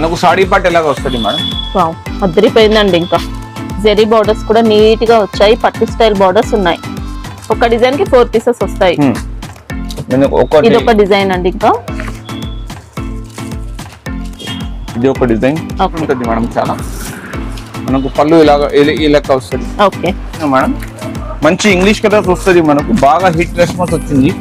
మనకు సాడీ పార్ట్ ఎలాగ వస్తుంది మేడం. వావ్, అదిరిపోయిందండి. ఇంకా జెరీ బార్డర్స్ కూడా నీట్ గా వచ్చాయి, పట్టు స్టైల్ బార్డర్స్ ఉన్నాయి. ఒక డిజైన్ కి 4 పీసెస్ వస్తాయి. ఇది ఒక డిజైన్ అండి. ఇంకా ఇది ఒక డిజైన్ ఉంటుంది మేడం. చాలా మనకు పళ్ళు ఇలాగా ఈ లెక్క వస్తుంది. ఓకే మేడం, మంచి ఇంగ్లీష్ కలర్స్ వస్తుంది మనకు. బాగా హిట్ రెస్పాన్స్ వచ్చింది.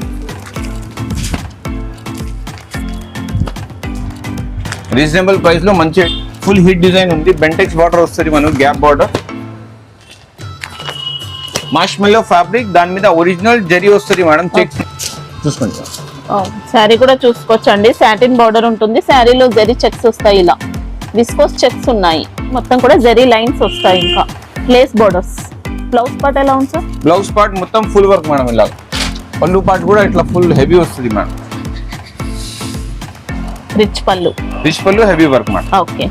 రీజనబుల్ ప్రైస్ లో మంచి ఫుల్ హిట్ డిజైన్ ఉంది. బెంటెక్స్ బార్డర్ వస్తుంది మనకు, గ్యాప్ బార్డర్, మార్ష్మెల్లో ఫ్యాబ్రిక్, దాని మీద ఒరిజినల్ జరీ వస్తుంది మేడం. చెక్ చూసుకోండి. శారీ కూడా చూసుకోవచ్చండి. సాటిన్ బార్డర్ ఉంటుంది, శారీలో జరీ చెక్స్ వస్తాయి. ఇలా విస్కోస్ చెక్స్ ఉన్నాయి. మొత్తం కూడా జరీ లైన్స్ వస్తాయి. ఇంకా లేస్ బార్డర్స్. బ్లౌజ్ పార్ట్ ఎలా ఉంది సార్? బ్లౌజ్ పార్ట్ మొత్తం ఫుల్ వర్క్ మేడం. ఇలా పళ్ళు పార్ట్ కూడా ఇట్లా ఫుల్ హెవీ వస్తుంది మేడం. రిచ్ పళ్ళు, heavy work madam. Okay.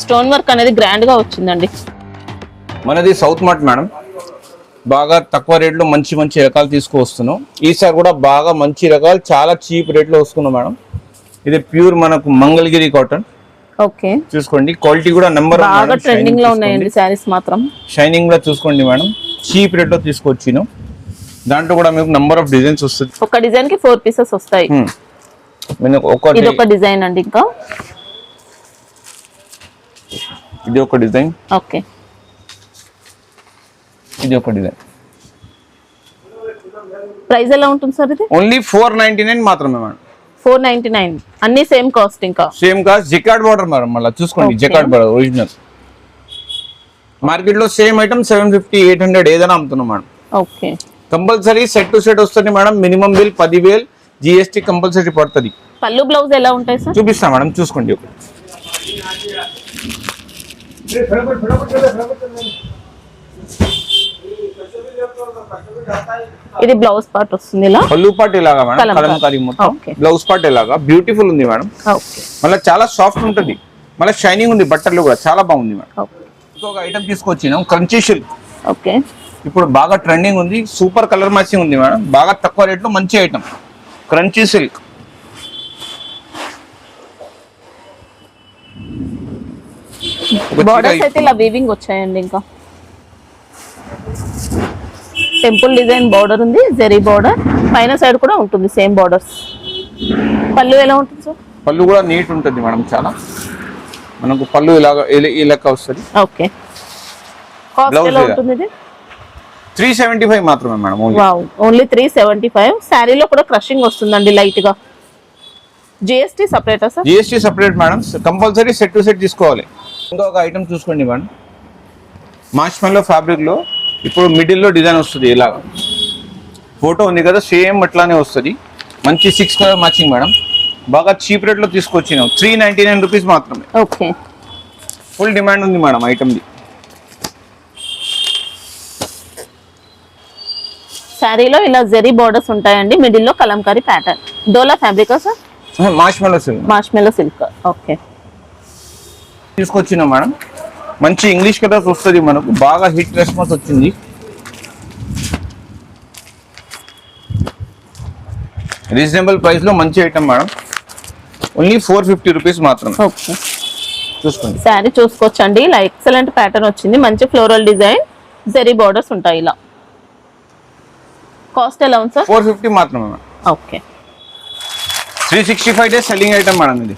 Stone work అనేది గ్రాండ్ గా వచ్చిందండి. మనది సౌత్ మార్ట్ మేడం. బాగా తక్కువ రేట్లో మంచి మంచి రకాలు తీసుకువస్తున్నాం. ఈసారి కూడా బాగా మంచి రకాలు చాలా చీప్ రేట్లో వస్తున్నాం మేడం. ఇది ప్యూర్ మనకు మంగళగిరి కాటన్. ఓకే, చూసుకోండి. క్వాలిటీ కూడా నెంబర్ బాగా ట్రెండింగ్ లో ఉన్నాయండి సారీస్ మాత్రం. షైనింగ్ కూడా చూసుకోండి మేడం. చీప్ రేట్ లో తీసుకొచ్చినాం. దాంట్లో కూడా మీకు నెంబర్ ఆఫ్ డిజైన్స్ వస్తుంది. ఒక డిజైన్ కి 4 పీసెస్ వస్తాయి. ఇది ఒక డిజైన్ అండి. ఇంకా ఇది ఒక డిజైన్. ఓకే, ఇది ఒక డిజైన్. ప్రైస్ ఎలా ఉంటుంది సార్? ఇది ఓన్లీ 499 మాత్రమే మేడం. 499 అన్ని సేమ్ కాస్ట్. ఇంకా సేమ్ కాస్ట్. జికార్డ్ బార్డర్ మేడం. మళ్ళీ చూసుకోండి, జికార్డ్ బార్డర్ ఒరిజినల్. మార్కెట్ లో సేమ్ ఐటమ్ 750, 800 ఏదైనా అమ్ముతున్నాం madam. Okay, compulsory set to set వస్తుంది madam. Minimum bill 10,000 GST compulsory పడుతుంది. పళ్ళు బ్లౌజ్ ఎలా ఉంటాయి సార్? చూపిస్తా మేడం, చూసుకోండి. ఇది బ్లౌజ్ పార్ట్ వస్తుంది. ఇలా పళ్ళు పార్ట్ ఇలాగా మేడం, కలంకారీ మొత్తం. బ్లౌజ్ పార్ట్ ఇలాగా బ్యూటిఫుల్ ఉంది మేడం. మళ్ళీ చాలా సాఫ్ట్ ఉంటుంది. మళ్ళీ షైనింగ్ ఉంది. బట్టలు కూడా చాలా బాగుంది మేడం. ఇంకొక ఐటమ్ తీసుకొచ్చినాం, క్రంచీ సిల్క్. ఓకే, ఇప్పుడు బాగా ట్రెండింగ్ ఉంది. సూపర్ కలర్ మ్యాచింగ్ ఉంది మేడం. బాగా తక్కువ రేట్ లో మంచి ఐటమ్, క్రంచీ సిల్క్. బార్డర్స్ అయితే ఇలా వీవింగ్ వచ్చాయండి. ఇంకా టెంపుల్ డిజైన్ బార్డర్ ఉంది, జరీ బార్డర్. పైన సైడ్ కూడా ఉంటుంది సేమ్ బార్డర్స్. పళ్ళు ఎలా ఉంటుంది సార్? పళ్ళు కూడా నీట్ ఉంటుంది మేడం. చాలా మనకు పళ్ళు ఇలాగా ఈ లెక్క వస్తుంది. ఓకే, కాస్ట్ ఎలా ఉంటుంది? ఇది 375 మాత్రమే మేడం. Wow, only 375. శారీలో కూడా క్రషింగ్ వస్తుందండి లైట్ గా. GST సెపరేటా sir? GST separate madam. Compulsory set to set తీసుకోవాలి. ఇంకొక ఐటమ్ చూసుకోండి మేడం. మార్ష్మెల్లో ఫ్యాబ్రిక్ లో ఇప్పుడు మిడిల్ లో డిజైన్ వస్తుంది. ఇలాగా ఫోటో ఉంది కదా, సేమ్ అట్లానే వస్తుంది. మంచి 6 కలర్ మ్యాచింగ్ మేడం. బాగా చీప్ రేట్ లో తీసుకొచ్చినాం. 399 రూపీస్ మాత్రమే. ఓకే, ఫుల్ డిమాండ్ ఉంది మేడం ఐటమ్ ది. శారీలో ఇలా జరీ బార్డర్స్ ఉంటాయండి. మిడిల్ లో కలంకారీ ప్యాటర్న్. డోలా ఫ్యాబ్రికా sir? Marshmallow silk. Marshmallow silk. Okay, తీసుకొచ్చినాం మేడం. మంచి ఇంగ్లీష్ కలర్స్ వస్తుంది మనకు. బాగా హిట్ రెస్పాన్స్ వచ్చింది. రీజనబుల్ ప్రైస్ లో మంచి ఐటమ్ మేడం. ఓన్లీ 450 రూపీస్ మాత్రమే. ఓకే, చూసుకోండి. శారీ చూసుకోవచ్చండి. ఇలా ఎక్సలెంట్ ప్యాటర్న్ వచ్చింది. మంచి ఫ్లోరల్ డిజైన్, జరీ బార్డర్స్ ఉంటాయి. ఇలా కాస్ట్ ఎలా ఉంది సార్? 450 మాత్రమే madam. Okay, 365 days selling item madam. ఇది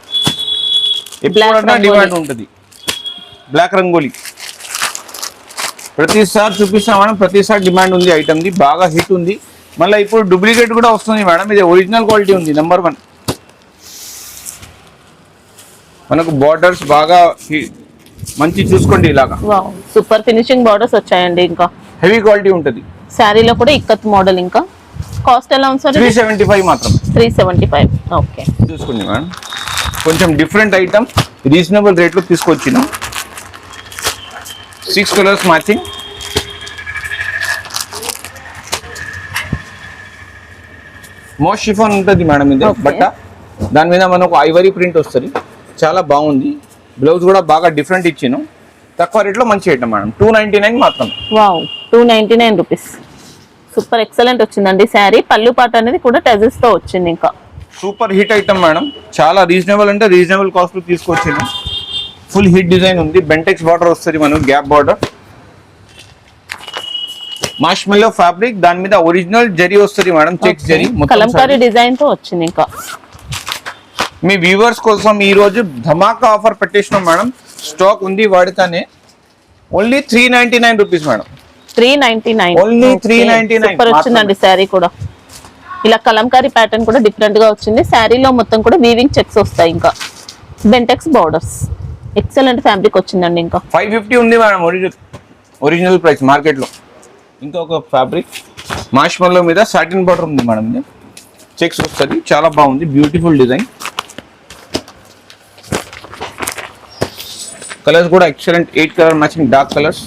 ఎప్పుడన్నా డిమాండ్ ఉంటుంది. బ్లాక్ రంగోలీ ప్రతిసారి చూపిస్తాం మేడం. ప్రతిసారి డిమాండ్ ఉంది ఐటమ్ ది. బాగా హిట్ ఉంది. మళ్ళీ ఇప్పుడు డూప్లికేట్ కూడా వస్తుంది మేడం. ఇది ఒరిజినల్ క్వాలిటీ ఉంది, నెంబర్ 1. మనకు బార్డర్స్ బాగా మంచి చూసుకోండి. ఇలాగా సూపర్ ఫినిషింగ్ బార్డర్స్ వచ్చాయండి. ఇంకా హెవీ క్వాలిటీ ఉంటుంది. శారీలో కూడా ఇక్కత్ మోడల్. ఇంకా కాస్ట్ ఎలా ఉంది సార్? 375 మాత్రమే. 375. ఓకే, చూసుకోండి మేడం. కొంచెం డిఫరెంట్ ఐటమ్, రీజనబుల్ రేట్లో తీసుకొచ్చినాం. 6 కలర్స్ మ్యాచింగ్. మోస్ట్ షిఫాన్ ఉంటుంది మేడం. ఇది బట్ట, దాని మీద మనకు ఐవరీ ప్రింట్ వస్తుంది. చాలా బాగుంది. బ్లౌజ్ కూడా బాగా డిఫరెంట్ ఇచ్చాను. తక్కువ రేట్లో మంచి ఐటమ్ మేడం. 299 మాత్రం. Wow, 299 rupees. సూపర్ ఎక్సలెంట్ వచ్చిందండి శారీ. పళ్ళు పాట అనేది కూడా టెజెస్ తో వచ్చింది. ఇంకా సూపర్ హిట్ ఐటమ్ మేడం. చాలా రీజనబుల్ అంటే రీజనబుల్ కాస్ట్ తీసుకొచ్చింది. ఫుల్ హిట్ డిజైన్ ఉంది, బెంటెక్స్ బార్డర్ వస్తుంది మనకు, గ్యాప్ బార్డర్, మార్ష్మెల్లో ఫ్యాబ్రిక్, దాని మీద ఒరిజినల్ జరీ వస్తుంది madam, checks zari Kalamkari design తో వచ్చింది. ఇంకా మీ వ్యూవర్స్ కోసం ఈ రోజు ధమాకా ఆఫర్ పెట్టేసినాం మేడం, స్టాక్ ఉంది వాడితేనే. Only 399 rupees madam, 399 only 399. Super వచ్చిందండి శారీ కూడా. ఇలా కలంకారీ ప్యాటర్న్ కూడా డిఫరెంట్ గా వచ్చింది. శారీలో మొత్తం కూడా వీవింగ్ చెక్స్ వస్తాయి. ఇంకా బెంటెక్స్ బార్డర్స్, ఎక్సలెంట్ ఫ్యాబ్రిక్ వచ్చిందండి. ఇంకా 550 ఉంది మేడం ఒరిజినల్ ప్రైస్ మార్కెట్ లో. ఇంకొక ఫ్యాబ్రిక్ మార్ష్మెల్లో మీద సాటిన్ బార్డర్ ఉంది మేడం, ఇది చెక్స్ వస్తుంది, చాలా బాగుంది, బ్యూటిఫుల్ డిజైన్. కలర్స్ కూడా excellent, 8 colour matching dark colours.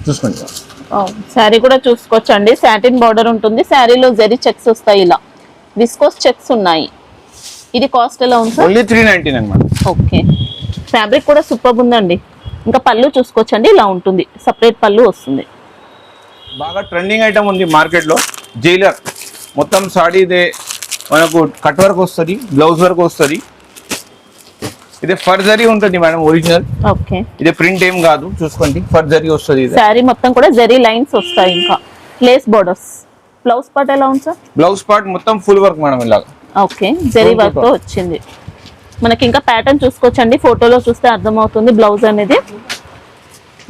చూసుకోండి, శారీ కూడా చూసుకోవచ్చండి. సాటిన్ బార్డర్ ఉంటుంది, శారీలో జరీ చెక్స్ వస్తాయి, ఇలా విస్కోస్ చెక్స్ ఉన్నాయి. ఇది కాస్ట్ ఎలా ఉంది sir? Only 399 madam. Okay, fabric కూడా సూపర్ ఉందండి. ఇంకా పళ్ళు చూసుకోవచ్చండి, ఇలా ఉంటుంది, సపరేట్ పళ్ళు వస్తుంది. బాగా ట్రెండింగ్ ఐటమ్ ఉంది మార్కెట్ లో, జైలర్ మొత్తం సాడీదే మనకు కట్ వర్క్ వస్తుంది, బ్లౌజ్ వర్క్ వస్తుంది. ఇది ఫర్జరీ ఉంటుంది మేడం ఒరిజినల్. ఓకే, ఇది ప్రింట్ ఏం కాదు, చూసుకోండి, ఫర్జరీ వస్తుంది. శారీ మొత్తం కూడా జరీ లైన్స్ వస్తాయి. ఇంకా లేస్ బోర్డర్స్. బ్లౌజ్ పార్ట్ ఎలా ఉంది సార్? బ్లౌజ్ పార్ట్ మొత్తం ఫుల్ వర్క్ మేడం, ఇలా. ఓకే, జరీ వర్క్ తో వచ్చింది మనకి. ఇంకా ప్యాటర్న్ చూసుకోవచ్చండి, ఫోటోలో చూస్తే అర్థమవుతుంది. బ్లౌజ్ అనేది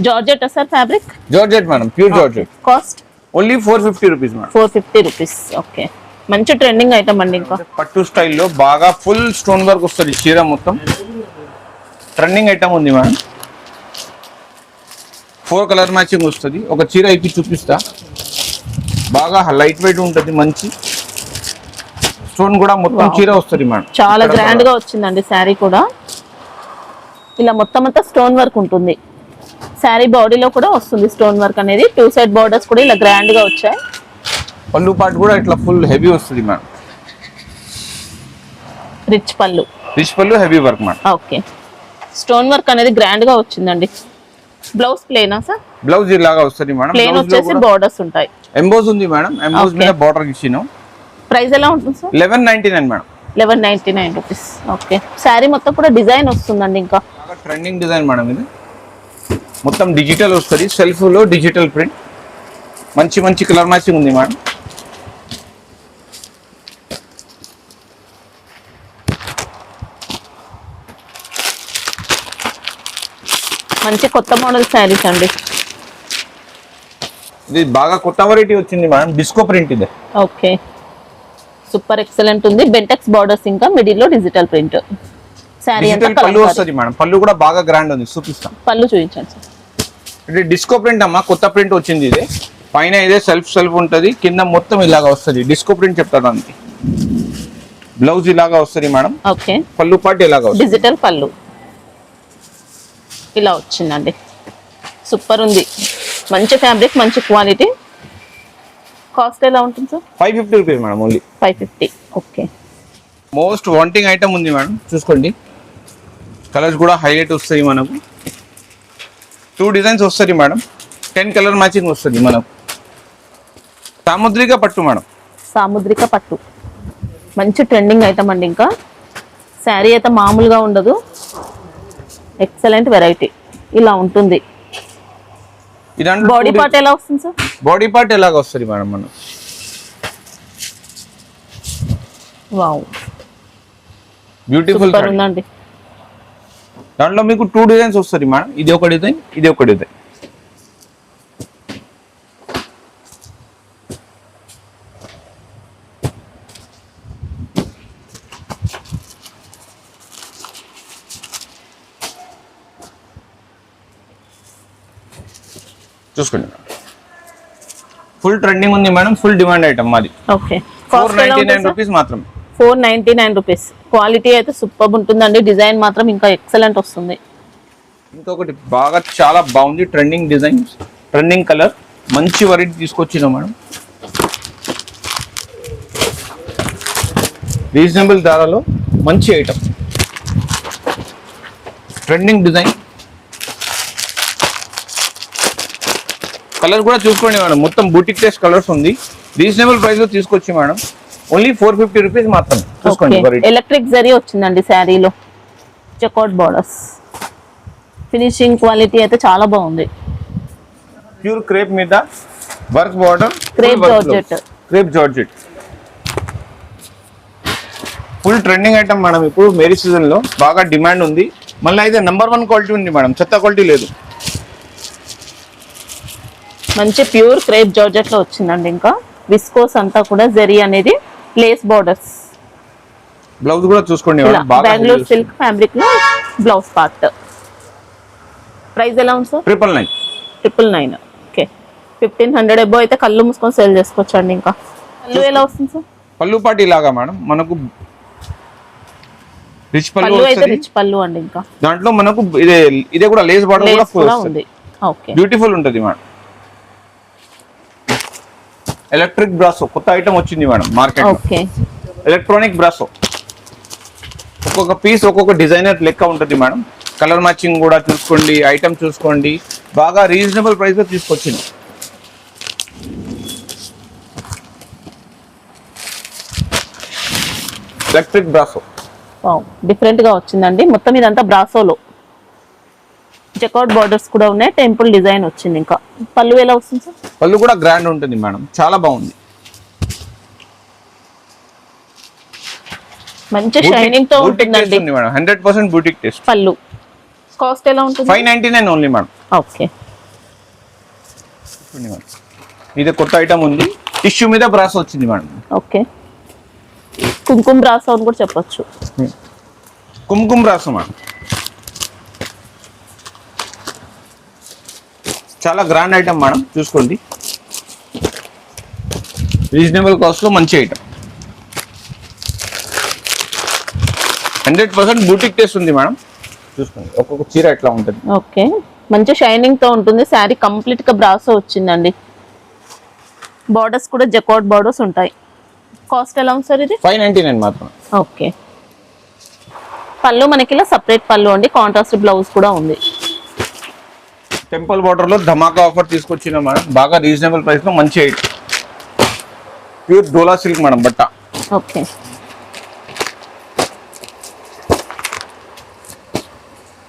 georgette sir fabric? Georgette madam, pure georgette. Cost only 450 rupees madam. 450 rupees. Okay, మంచి ట్రెండింగ్ ఐటమ్ అండి. ఇంకా పట్టు స్టైల్లో బాగా ఫుల్ స్టోన్ వర్క్ వస్తుంది, చీర మొత్తం ట్రెండింగ్ ఐటమ్ ఉంది మేడం. 4 కలర్ మ్యాచింగ్ వస్తుంది. ఒక చీర ఇప్పి చూపిస్తా, బాగా లైట్ వెయిట్ ఉంటుంది, మంచి స్టోన్ కూడా మొత్తం చీర వస్తుంది మేడం. చాలా గ్రాండ్ గా వచ్చిందండి శారీ కూడా. ఇలా మొత్తం అంతా స్టోన్ వర్క్ ఉంటుంది. శారీ బాడీలో కూడా వస్తుంది స్టోన్ వర్క్ అనేది. 2 సైడ్ బార్డర్స్ కూడా ఇలా గ్రాండ్ గా వచ్చాయి. పళ్ళు పార్ట్ కూడా ఇట్లా ఫుల్ హెవీ వస్తుంది మేడం, రిచ్ పళ్ళు. రిచ్ పళ్ళు, heavy work madam. Okay, stone work అనేది గ్రాండ్ గా వచ్చిందండి. బ్లౌజ్ ప్లేనా సార్? బ్లౌజ్ ఇలాగా వస్తుంది మేడం, ప్లేన్ వచ్చేసి బార్డర్స్ ఉంటాయి. ఎంబోజ్ ఉంది మేడం, ఎంబోజ్ మీద బార్డర్ ఇచ్చినాం. ప్రైస్ ఎలా ఉంటుంది sir? 1199 madam. 1199 rupees. Okay, sari మొత్తం కూడా డిజైన్ వస్తుందండి. ఇంకా ట్రెండింగ్ డిజైన్ మేడం, ఇది మొత్తం డిజిటల్ వస్తుంది, సెల్ఫ్ లో డిజిటల్ ప్రింట్, మంచి మంచి కలర్ మ్యాచింగ్ ఉంది మేడం. మంచి కొత్త మోడల్ శారీస్ అండి. ఇది బాగా కొత్త వెరైటీ వచ్చింది మేడం, డిస్కో ప్రింట్ ఇది. ఓకే, సూపర్ ఎక్సలెంట్ ఉంది. బెంటెక్స్ బార్డర్స్, ఇంకా మిడిల్ లో డిజిటల్ ప్రింట్. శారీ అంతా పళ్ళు వస్తుంది మేడం, పళ్ళు కూడా బాగా గ్రాండ్ ఉంది, చూపిస్తాం. పళ్ళు చూపించండి సార్. ఇది డిస్కో ప్రింట్ అమ్మా, కొత్త ప్రింట్ వచ్చింది ఇది. పైన ఇదే సెల్ఫ్ ఉంటుంది, కింద మొత్తం ఇలాగా వస్తుంది, డిస్కో ప్రింట్ చెప్తారు దానికి. బ్లౌజ్ ఇలాగా వస్తుంది మేడం. ఓకే, పళ్ళు పాటు ఇలాగా వస్తుంది, డిజిటల్ పళ్ళు ఇలా వచ్చిందండి. సూపర్ ఉంది, మంచి ఫ్యాబ్రిక్, మంచి క్వాలిటీ. కాస్ట్ ఎలా ఉంటుంది sir? 550 rupees madam, only 550. Okay, most wanting item ఉంది మేడం, చూసుకోండి. కలర్స్ కూడా హైలైట్ వస్తాయి మనకు. 2 డిజైన్స్ వస్తుంది మేడం, 10 కలర్ మ్యాచింగ్ వస్తుంది మనకు. సాముద్రిక పట్టు మేడం, సాముద్రిక పట్టు మంచి ట్రెండింగ్ ఐటమ్ అండి. ఇంకా శారీ అయితే మామూలుగా ఉండదు, ఎక్సలెంట్ వెరైటీ. ఇలా ఉంటుంది. బాడీ పార్ట్ ఎలా వస్తుంది సార్? బాడీ పార్ట్ ఎలాగ వస్తుంది మేడం మనం? వావ్, బ్యూటిఫుల్ ఉందండి. దాంట్లో మీకు 2 డిజైన్స్ వస్తుంది మేడం, ఇది ఒక డిజైన్, ఇది ఒక డిజైన్. చూసుకోండి, ఫుల్ ట్రెండింగ్ ఉంది మేడం, ఫుల్ డిమాండ్ ఐటమ్ మాది. ఓకే, 499 రూపీస్ మాత్రమే. 499 రూపీస్. క్వాలిటీ అయితే సూపర్ ఉంటుందండి, డిజైన్ మాత్రం ఇంకా ఎక్సలెంట్ వస్తుంది. ఇంకొకటి బాగా చాలా బాగుంది, ట్రెండింగ్ డిజైన్, ట్రెండింగ్ కలర్, మంచి వెరైటీ తీసుకొచ్చినాం మేడం. రీజనబుల్ ధరలో మంచి ఐటమ్, ట్రెండింగ్ డిజైన్. కలర్ కూడా చూసుకోండి మేడం, మొత్తం బూటిక్ టేస్ట్ కలర్స్ ఉంది. రీజనబుల్ ప్రైస్ లో తీసుకొచ్చి మేడం, ఓన్లీ 450 రూపీస్ మాత్రం చూసుకోండి. ఎలక్ట్రిక్ జరీ వచ్చిందండి శారీలో, చెక్అవుట్ బార్డర్స్, ఫినిషింగ్ క్వాలిటీ అయితే చాలా బాగుంది. ప్యూర్ క్రేప్ మీద work border, crepe georgette full trending item madam. ఇప్పుడు మేరీ సీజన్ లో బాగా డిమాండ్ ఉంది. మళ్ళీ అయితే నెంబర్ 1 క్వాలిటీ ఉంది మేడం, చెత్త క్వాలిటీ లేదు. మంచి ప్యూర్ క్రేప్ జార్జెట్ లో వచ్చిందండి. ఇంకా విస్కోస్ అంతా కూడా జరీ అనేది లేస్ బార్డర్స్. బ్లౌజ్ కూడా చూసుకోండి మేడం, బాగా బెంగళూరు సిల్క్ ఫ్యాబ్రిక్ లో బ్లౌజ్ పార్ట్. ప్రైస్ ఎలా ఉంది సార్? 999. ఓకే, 1500 అబో అయితే కళ్ళు మూసుకొని సేల్ చేసుకోవచ్చు అండి. ఇంకా పళ్ళు ఎలా వస్తుంది సార్? పళ్ళు పాటి లాగా మేడం, మనకు రిచ్ పళ్ళు అయితే రిచ్ పళ్ళు అండి. ఇంకా దాంట్లో మనకు ఇదే కూడా లేస్ బార్డర్ కూడా ఉంది. ఓకే, బ్యూటిఫుల్ ఉంటుంది మేడం. ఎలక్ట్రిక్ బ్రాసో కొత్త ఐటమ్ వచ్చింది madam market. Okay, electronic brasso ఒక్కొక్క పీస్ ఒక్కొక్క డిజైనర్ లెక్క ఉంటుంది మేడం. కలర్ మ్యాచింగ్ కూడా చూసుకోండి, ఐటమ్ చూసుకోండి, బాగా రీజనబుల్ ప్రైస్ లో తీసుకొచ్చింది. ఎలక్ట్రిక్ బ్రాసో డిఫరెంట్ గా వచ్చిందండి. మొత్తం ఇదంతా బ్రాసోలో చెక్అవుట్ బార్డర్స్ కూడా ఉన్నాయి, టెంపుల్ డిజైన్ వచ్చింది. ఇంకా పళ్ళు ఎలా వస్తుంది సార్? పళ్ళు కూడా గ్రాండ్ ఉంటుంది మేడం, చాలా బాగుంది. మంచి షైనింగ్ తో ఉంటుందండి మేడం, 100% బూటిక్ టేస్ట్. పళ్ళు కాస్ట్ ఎలా ఉంటుంది? 599 ఓన్లీ మేడం. ఓకే, ఇది కొత్త ఐటమ్ ఉంది, టిష్యూ మీద బ్రాస్ వచ్చింది మేడం. ఓకే, కుంకుమ బ్రాసో అని కూడా చెప్పొచ్చు. కుంకుమ బ్రాసో మేడం, చాలా గ్రాండ్ ఐటమ్ మేడం, చూసుకోండి. రీజనబుల్ కాస్ట్ లో మంచి ఐటమ్, 100% బూటిక్ టేస్ట్ ఉంది మేడం. చూసుకోండి ఒక్కొక్క చీర ఎట్లా ఉంటుంది. ఓకే, మంచి షైనింగ్ తో ఉంటుంది. శారీ కంప్లీట్ గా బ్రాసో వచ్చిందండి. బార్డర్స్ కూడా జకార్డ్ బార్డర్స్ ఉంటాయి. కాస్ట్ ఎలా ఉంది సార్ ఇది? 599 మాత్రం. ఓకే, పళ్ళు మనకి ఇలా సపరేట్ పళ్ళు అండి, కాంట్రాస్ట్ బ్లౌజ్ కూడా ఉంది. టెంపుల్ బార్డర్ లో ధమాకా ఆఫర్ తీసుకొచ్చిన మేడం, బాగా రీజనబుల్ ప్రైస్ లో మంచి ఐటమ్. ప్యూర్ డోలా సిల్క్ మేడం బట్ట. ఓకే,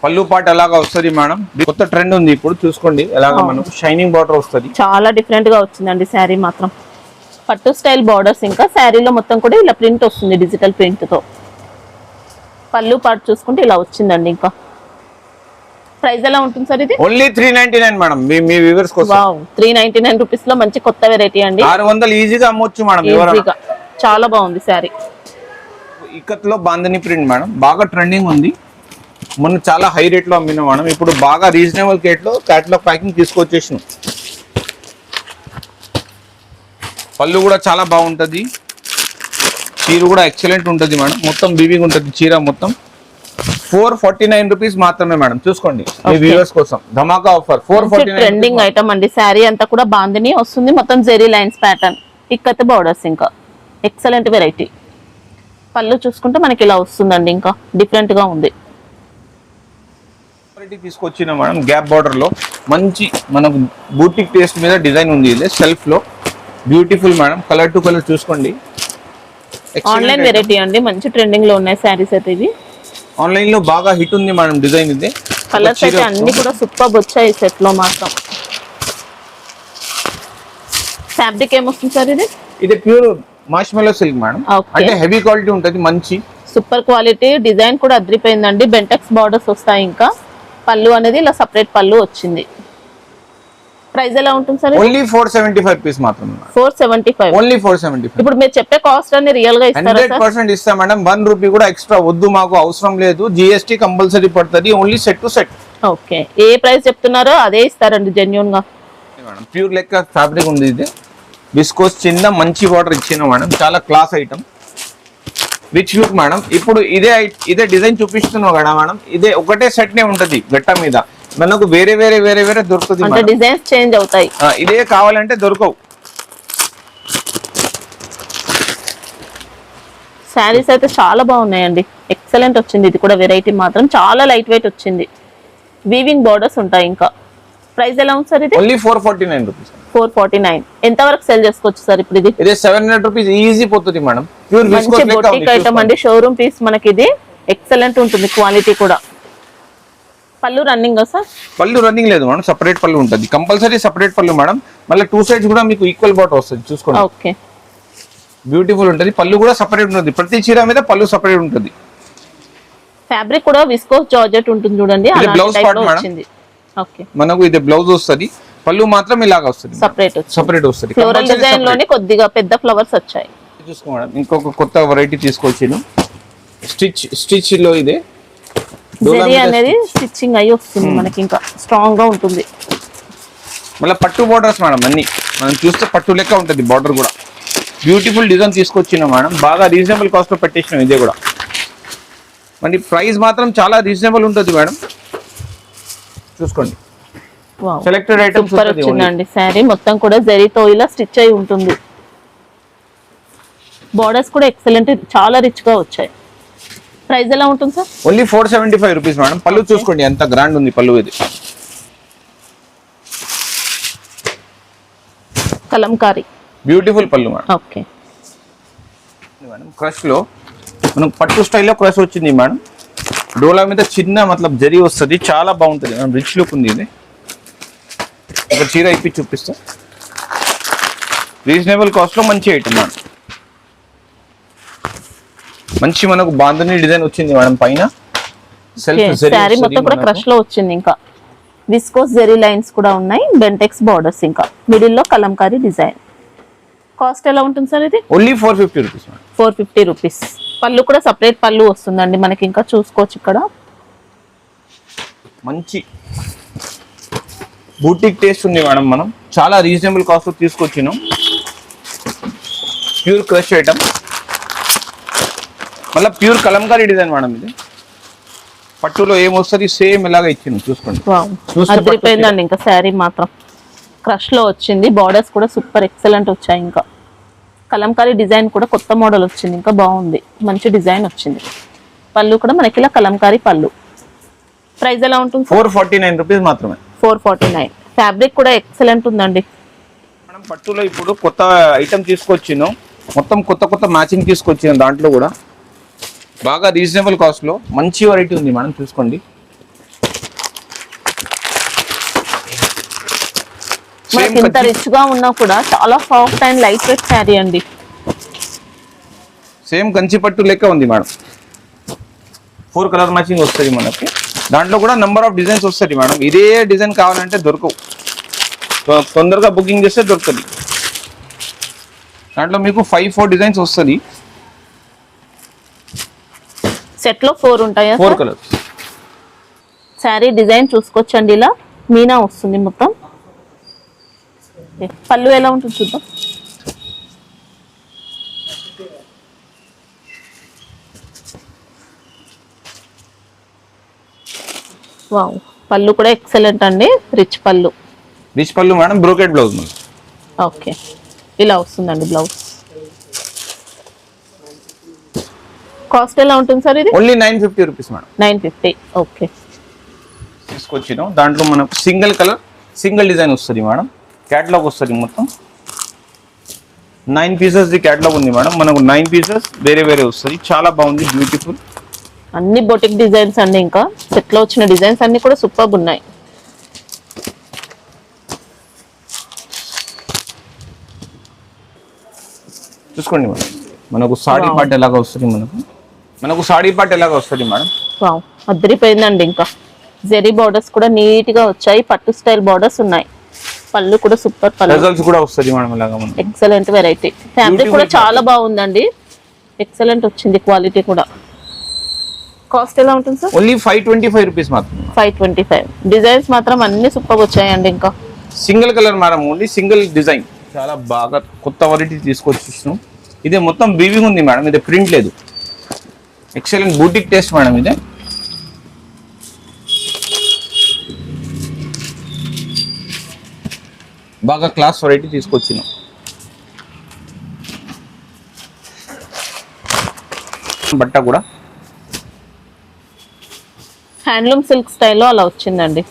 పళ్ళు పాట ఎలాగా వస్తుంది మేడం, కొత్త ట్రెండ్ ఉంది ఇప్పుడు, చూసుకోండి ఎలాగా మనకు షైనింగ్ బార్డర్ వస్తుంది. చాలా డిఫరెంట్ గా వచ్చిందండి శారీ మాత్రం. పట్టు స్టైల్ బార్డర్స్, ఇంకా శారీలో మొత్తం కూడా ఇలా ప్రింట్ వస్తుంది, డిజిటల్ ప్రింట్ తో. పళ్ళు పాటు చూసుకుంటే ఇలా వచ్చిందండి. ఇంకా ప్రైస్ ఎలా ఉంటుంది సార్ ఇది? ఓన్లీ 399 మేడం, మీ వ్యూవర్స్ కోసం. వావ్, 399 రూపీస్ లో మంచి కొత్త వెరైటీ అండి. 600 ఈజీగా అమ్మొచ్చు మేడం. ఈజీగా, చాలా బాగుంది శారీ. ఇక్కత్ లో బాందని ప్రింట్ మేడం, బాగా ట్రెండింగ్ ఉంది. మొన్న చాలా హై రేట్ లో అమ్మిన మేడం, ఇప్పుడు బాగా రీజనబుల్ రేట్ లో క్యాటలాగ్ ప్యాకింగ్ తీసుకొచ్చేసినాం. పళ్ళు కూడా చాలా బాగుంటది, చీర కూడా ఎక్సలెంట్ ఉంటుంది మేడం, మొత్తం బీవింగ్ ఉంటుంది చీర మొత్తం. 449 రూపీస్ మాత్రమే మేడం, చూసుకోండి మీ వ్యూవర్స్ కోసం ధమాకా ఆఫర్. 449 ట్రెండింగ్ ఐటమ్ అండి. శారీ అంతా కూడా బాందిని వస్తుంది, మొత్తం zari lines pattern, ikat borders, ఇంకా ఎక్సలెంట్ వెరైటీ. పళ్ళు చూసుకుంటే మనకి ఇలా వస్తుందండి, ఇంకా డిఫరెంట్ గా ఉంది. తీసుకొచ్చిన మేడం గ్యాప్ బార్డర్ లో మంచి మనకు బూటిక్ టేస్ట్ మీద డిజైన్ ఉంది. ఇది సెల్ఫ్ లో beautiful madam, colour to colour చూసుకోండి. ఆన్లైన్ వెరైటీ అండి, మంచి ట్రెండింగ్ లో ఉన్నాయి శారీస్ అయితే. ఇవి ఆన్లైన్ లో బాగా హిట్ ఉంది మేడం డిజైన్. ఇది కలర్స్ అయితే అన్ని కూడా సూపర్ వచ్చాయి సెట్ లో మాత్రం. ఫ్యాబ్రిక్ ఏమొస్తుంది సార్ ఇది? ఇది ప్యూర్ మార్ష్మెల్లో సిల్క్ మేడం, అంటే హెవీ క్వాలిటీ ఉంటుంది, మంచి సూపర్ క్వాలిటీ. డిజైన్ కూడా అద్రిపోయిందండి, బెంటెక్స్ బార్డర్స్ వస్తాయి. ఇంకా పళ్ళు అనేది ఇలా సపరేట్ పళ్ళు వచ్చింది. ప్రైస్ ఎలా ఉంటుంది సార్? ఓన్లీ 475 రూపీస్ మాత్రమే. 475 ఓన్లీ 475. ఇప్పుడు మీరు చెప్పే కాస్ట్ అన్ని రియల్ గా ఇస్తారా? 100% ఇస్తాం మేడం, 1 రూపీ కూడా ఎక్స్ట్రా వద్దు, మాకు అవసరం లేదు. జిఎస్టీ కంపల్సరీ పడుతుంది, only set to set. Okay, A price చెప్తున్నారో అదే ఇస్తారండి జెన్యూన్ గా. మేడం ప్యూర్ లెక్క ఫ్యాబ్రిక్ ఉంది. ఇది విస్కోస్ చిన్న మంచి బార్డర్ ఇచ్చిన మేడం, చాలా class item, rich look madam. ఇప్పుడు ఇదే డిజైన్ చూపిస్తున్నావు కదా మేడం, ఇదే ఒకటే సెట్ నే ఉంటది గట్ట మీద, మనకు వేరే వేరే వేరే వేరే దొరుకుతుంది. అంటే డిజైన్స్ చేంజ్ అవుతాయి, ఇదే కావాలంటే దొరకవు. శారీస్ అయితే చాలా బాగున్నాయండి, ఎక్సలెంట్ వచ్చింది. ఇది కూడా వెరైటీ మాత్రం చాలా లైట్ వెయిట్ వచ్చింది. వీవింగ్ బార్డర్స్ ఉంటాయి. ఇంకా ప్రైస్ ఎలా ఉంది సార్ ఇది? Only 449 rupees. 449. ఎంత వరకు సెల్ చేసుకోవచ్చు సార్ ఇప్పుడు ఇది? ఇది 700 రూపీస్ ఈజీ పోతుంది మేడం. ప్యూర్ మంచి బొటిక్ ఐటమ్ అండి, షోరూమ్ పీస్ మనకి ఇది. ఎక్సలెంట్ ఉంటుంది క్వాలిటీ కూడా. పళ్ళు రన్నింగ్ సార్? పళ్ళు రన్నింగ్ లేదు మేడం, సెపరేట్ పళ్ళు ఉంటుంది కంపల్సరీ, సెపరేట్ పళ్ళు మేడం. మళ్ళీ 2 సైడ్స్ కూడా మీకు ఈక్వల్ బాట్ వస్తుంది చూసుకోండి. ఓకే, బ్యూటిఫుల్ ఉంటుంది. పళ్ళు కూడా సెపరేట్ ఉంటుంది, ప్రతి చీర మీద పళ్ళు సెపరేట్ ఉంటుంది. ఫ్యాబ్రిక్ కూడా విస్కోస్ జార్జెట్ ఉంటుంది చూడండి. ఇది బ్లౌజ్ పార్ట్ మేడం. ఓకే, మనకు ఇది బ్లౌజ్ వస్తుంది, పళ్ళు మాత్రం ఇలాగా వస్తుంది, సెపరేట్ వస్తుంది. ఫ్లోరల్ డిజైన్ లోనే కొద్దిగా పెద్ద ఫ్లవర్స్ వచ్చాయి. చూసుకో మేడం, ఇంకొక కొత్త వెరైటీ తీసుకొచ్చాను. స్టిచ్ లో ఇదే జరీ అనేది స్టిచ్చింగ్ అయ్యి వస్తుంది మనకి, ఇంకా స్ట్రాంగ్ గా ఉంటుంది. మళ్ళీ పట్టు బోర్డర్స్ మేడం, అన్ని మనం చూస్తే పట్టు లెక్క ఉంటుంది బార్డర్ కూడా. బ్యూటిఫుల్ డిజైన్ తీసుకొచ్చినాం మేడం, బాగా రీజనబుల్ కాస్ట్ లో పెట్టేసినాం. ఇదే కూడా మరి ప్రైస్ మాత్రం చాలా రీజనబుల్ ఉంటుంది మేడం, చూసుకోండి. సెలెక్టెడ్ ఐటమ్స్ వచ్చిందండి. శారీ మొత్తం కూడా జరీతో ఇలా స్టిచ్ అయి ఉంటుంది. బోర్డర్స్ కూడా ఎక్సలెంట్, చాలా రిచ్ గా వచ్చాయి. ప్రైస్ ఎలా ఉంటుంది సార్? Only 475 rupees madam. పళ్ళు చూసుకోండి ఎంత గ్రాండ్ ఉంది పళ్ళు. ఇది కలంకారీ బ్యూటిఫుల్ పళ్ళు మేడం. ఓకే మేడం, క్రష్ లో మనకు పట్టు స్టైల్లో క్రష్ వచ్చింది మేడం. డోలా మీద చిన్న మతలబ్ జరీ వస్తుంది, చాలా బాగుంటుంది మేడం, రిచ్ లుక్ ఉంది. ఇది ఒక చీర ఇప్పి చూపిస్తా. రీజనబుల్ కాస్ట్ లో మంచి ఐటమ్ మేడం. మంచి మనకు బాంధనీ డిజైన్ వచ్చింది మేడం పైన. శారీ మొత్తం కూడా క్రష్ లో వచ్చింది. ఇంకా విస్కోస్ జెరీ లైన్స్ కూడా ఉన్నాయి, బెంటెక్స్ బార్డర్స్, ఇంకా మిడిల్ లో కలంకారీ డిజైన్. కాస్ట్ ఎలా ఉంటుంది సార్ ఇది? Only 450 rupees. 450 రూపీస్. పళ్ళు కూడా సపరేట్ పళ్ళు వస్తుందండి మనకి, ఇంకా చూసుకోవచ్చు. ఇక్కడ మంచి బూటిక్ టేస్ట్ ఉంది మేడం. మనం చాలా రీజనబుల్ కాస్ట్ లో తీసుకొచ్చినాం. ప్యూర్ క్రష్ ఐటమ్, మళ్ళీ ప్యూర్ కలంకారీ డిజైన్ మేడం. ఇది పట్టులో ఏమొస్తుంది సేమ్ ఇలాగా ఇచ్చింది చూసుకోండి. అదిరిపోయిందండి. ఇంకా శారీ మాత్రం క్రష్ లో వచ్చింది. బార్డర్స్ కూడా సూపర్ ఎక్సలెంట్ వచ్చాయి. ఇంకా కలంకారీ డిజైన్ కూడా కొత్త మోడల్ వచ్చింది, ఇంకా బాగుంది, మంచి డిజైన్ వచ్చింది. పళ్ళు కూడా మనకి ఇలా కలంకారీ పళ్ళు. ప్రైస్ ఎలా ఉంటుంది? 449 రూపీస్ మాత్రమే. 449. ఫ్యాబ్రిక్ కూడా ఎక్సలెంట్ ఉందండి. మనం పట్టులో ఇప్పుడు కొత్త ఐటమ్ తీసుకొచ్చినాం, మొత్తం కొత్త మ్యాచింగ్ తీసుకొచ్చినాం. దాంట్లో కూడా బాగా రీజనబుల్ కాస్ట్ లో మంచి వెరైటీ ఉంది మేడం, చూసుకోండి. మనకి ఇంత రిచ్ గా ఉన్నా కూడా చాలా soft and light weight sari అండి. సేమ్ కంచి పట్టు లెక్క ఉంది మేడం. 4 కలర్ మ్యాచింగ్ వస్తుంది మనకి. దాంట్లో కూడా నెంబర్ ఆఫ్ డిజైన్స్ వస్తుంది మేడం. ఇదే డిజైన్ కావాలంటే దొరకవు, తొందరగా బుకింగ్ చేస్తే దొరుకుతుంది. దాంట్లో మీకు 4 డిజైన్స్ వస్తుంది. సెట్ లో 4 ఉంటాయా? 4 కలర్స్. శారీ డిజైన్ చూసుకోవచ్చండి, ఇలా మీనా వస్తుంది మొత్తం. పళ్ళు ఎలా ఉంటుంది చూద్దాం. వావ్, పళ్ళు కూడా ఎక్సలెంట్ అండి, రిచ్ పళ్ళు. రిచ్ పళ్ళు మేడం, బ్రోకెట్ బ్లౌజ్. ఓకే, ఇలా వస్తుందండి బ్లౌజ్. కాస్ట్ ఎలా ఉంటుంది సార్ ఇది? Only 950 rupees madam. 950. ఓకే, తీసుకొచ్చినాం. దాంట్లో మనకు సింగిల్ కలర్ సింగిల్ డిజైన్ వస్తుంది మేడం. క్యాటలాగ్ వస్తుంది మొత్తం 9 పీసెస్ ది క్యాటలాగ్ ఉంది మేడం. మనకు 9 పీసెస్ వేరే వస్తుంది, చాలా బాగుంది, బ్యూటిఫుల్. అన్ని బొటిక్ డిజైన్స్ అండి. ఇంకా సెట్ లో వచ్చిన డిజైన్స్ అన్ని కూడా సూపర్ ఉన్నాయి. చూసుకోండి మేడం, మనకు సాడీ పార్ట్ ఎలాగా వస్తుంది. మనకు సాడీ పార్ట్ ఎలాగా వస్తుంది మేడం. వావ్, అద్దరిపోయిందండి. ఇంకా జెరీ బార్డర్స్ కూడా నీట్ గా వచ్చాయి, పట్టు స్టైల్ బార్డర్స్ ఉన్నాయి. పళ్ళు కూడా సూపర్ పళ్ళు, రిజల్ట్స్ కూడా వస్తుంది మేడం ఇలాగా. Excellent variety. ఫ్యాబ్రిక్ కూడా చాలా బాగుందండి, ఎక్సలెంట్ వచ్చింది క్వాలిటీ కూడా. కాస్ట్ ఎలా ఉంటుంది సార్? ఓన్లీ 525 రూపీస్ మాత్రం. 525. డిజైన్స్ మాత్రం అన్ని సూపర్ వచ్చాయండి. ఇంకా single colour madam, only single design. చాలా బాగా కొత్త వెరైటీ తీసుకొచ్చినాం. ఇదే మొత్తం వీవింగ్ ఉంది మేడం, ఇదే ప్రింట్ లేదు. Excellent boutique taste madam. ఇదే బాగా క్లాస్ వెరైటీ తీసుకొచ్చినాం. బట్ట కూడా హ్యాండ్లూమ్ సిల్క్ స్టైల్లో అలా వచ్చిందండి.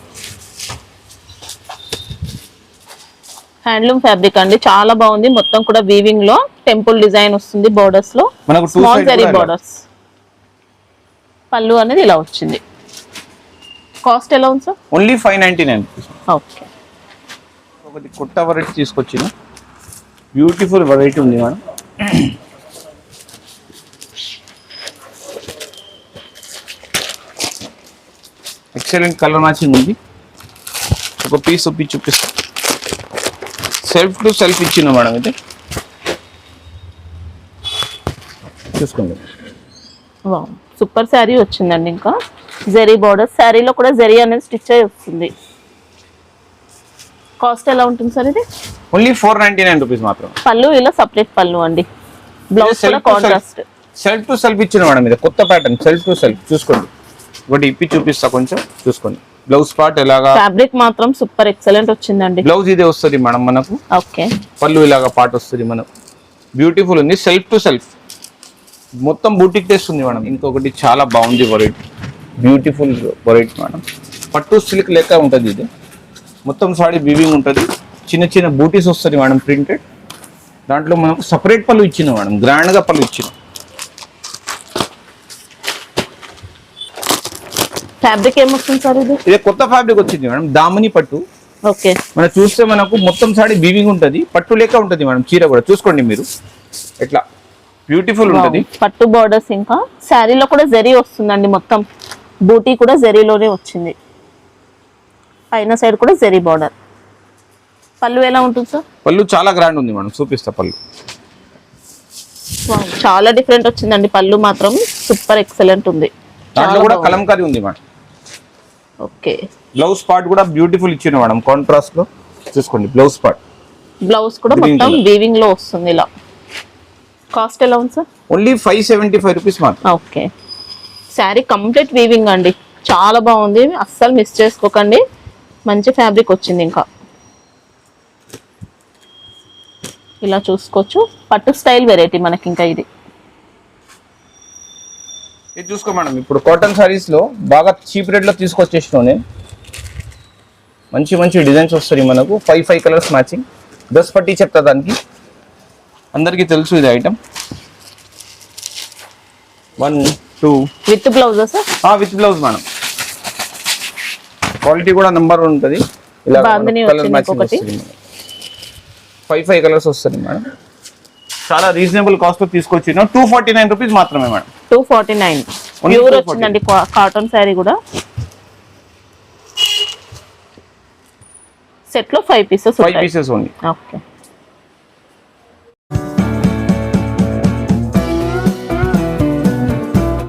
హ్యాండ్లూమ్ ఫ్యాబ్రిక్ అండి, చాలా బాగుంది. మొత్తం కూడా వీవింగ్ లో టెంపుల్ డిజైన్ వస్తుంది, బోర్డర్స్ లో మనకు two స్మాల్ side జరీ కూడా బోర్డర్స్. పళ్ళు అనేది ఇలా వచ్చింది. కాస్ట్ ఎలా ఉంది సార్? Only 599 rupees. ఓకే. ఒకటి కొత్త వెరైటీ తీసుకొచ్చిన బ్యూటిఫుల్ వెరైటీ ఉంది మేడం. ఎక్సలెంట్ కలర్ మ్యాచింగ్ ఉంది. ఒక పీస్ చూపిస్తా. సెల్ఫ్ టు సెల్ఫ్ ఇచ్చిన మేడం ఇది, చూసుకోండి. సూపర్ శారీ వచ్చిందండి. ఇంకా జరీ బోర్డర్, శారీలో కూడా జరీ అనేది స్టిచ్ అయి వస్తుంది. కాస్ట్ ఎలా ఉంటుంది సార్ ఇది? ఓన్లీ 499 రూపీస్ మాత్రం. పళ్ళు ఇలా సపరేట్ పళ్ళు అండి, బ్లౌజ్ కూడా కాంట్రాస్ట్. సెల్ఫ్ టు సెల్ఫ్ ఇచ్చిన మేడం ఇది, కొత్త ప్యాటర్న్ సెల్ఫ్ టు సెల్ఫ్. చూసుకోండి, ఒకటి ఇప్పి చూపిస్తా కొంచెం, చూసుకోండి. బ్లౌజ్ పార్ట్ ఎలాగా, ఫ్యాబ్రిక్ మాత్రం సూపర్ ఎక్సలెంట్ వచ్చిందండి. బ్లౌజ్ ఇదే వస్తుంది మేడం మనకు. ఓకే. పళ్ళు ఇలాగా పార్ట్ వస్తుంది మనకు, బ్యూటిఫుల్ ఉంది. సెల్ఫ్ టు సెల్ఫ్ మొత్తం బూటిక్ టేస్ట్ ఉంది మేడం. ఇంకొకటి చాలా బాగుంది వెరైటీ, బ్యూటిఫుల్ వెరైటీ మేడం. పట్టు సిల్క్ లెక్క ఉంటుంది ఇది, మొత్తం సాడీ వీవింగ్ ఉంటుంది. చిన్న చిన్న బూటీస్ వస్తుంది మేడం ప్రింటెడ్. దాంట్లో మనకు సపరేట్ పళ్ళు ఇచ్చిన మేడం, గ్రాండ్ గా పళ్ళు ఇచ్చిన. ఫ్యాబ్రిక్ ఏమొస్తుంది సార్ ఇది? ఇదే కొత్త ఫ్యాబ్రిక్ వచ్చింది మేడం, దామని పట్టు. ఓకే. మనం చూస్తే మనకు మొత్తం సాడీ వీవింగ్ ఉంటుంది, పట్టు లెక్క ఉంటుంది మేడం. చీర కూడా చూసుకోండి మీరు, ఎట్లా బ్యూటిఫుల్ ఉంటుంది. పట్టు బోర్డర్స్, ఇంకా శారీలో కూడా జరీ వస్తుందండి. మొత్తం బూటీ కూడా జరీలోనే వచ్చింది. పైన సైడ్ కూడా జరీ బోర్డర్. పళ్ళు ఎలా ఉంటుంది సార్? పళ్ళు చాలా గ్రాండ్ ఉంది మేడం, చూపిస్తా పళ్ళు. చాలా డిఫరెంట్ వచ్చిందండి. పళ్ళు మాత్రం సూపర్ ఎక్సలెంట్ ఉంది. దాంట్లో కూడా కలంకారీ ఉంది మేడం. ఓకే. బ్లౌజ్ పార్ట్ కూడా బ్యూటిఫుల్ ఇచ్చిన మేడం, కాంట్రాస్ట్ లో. చూసుకోండి బ్లౌజ్ పార్ట్, బ్లౌజ్ కూడా Green మొత్తం color. వీవింగ్ లో వస్తుంది ఇలా. కాస్ట్ ఎలా ఉంది సార్? ఓన్లీ 575 రూపీస్ మాత్రం. ఓకే. శారీ కంప్లీట్ వీవింగ్ అండి, చాలా బాగుంది. అస్సలు మిస్ చేసుకోకండి, మంచి ఫ్యాబ్రిక్ వచ్చింది. ఇంకా ఇలా చూసుకోవచ్చు, పట్టు స్టైల్ వెరైటీ మనకి. ఇంకా ఇది చూసుకో మేడం, ఇప్పుడు కాటన్ సారీస్ లో బాగా చీప్ రేట్ లో తీసుకొచ్చేసిన నేను. మంచి మంచి డిజైన్స్ వస్తాయి మనకు. 5 కలర్స్ మ్యాచింగ్. 10 పట్టి చెప్తా దానికి, అందరికీ తెలుసు ఇది item. 1 2 with blouse sir? With blouse madam. Quality కూడా నెంబర్ ఉంటుంది. ఇలా బాందిని కలర్ వచ్చింది మ్యాచింగ్ ఒకటి. వస్తుంది మేడం. 5 కలర్స్ వస్తుంది మేడం. చాలా రీజనబుల్ కాస్ట్ లో తీసుకొచ్చిన 249 రూపీస్ మాత్రమే మేడం. 249 ప్యూర్ వచ్చిందండి కాటన్ శారీ కూడా. సెట్ లో 5 పీసెస్. 5 pieces only. ఓకే.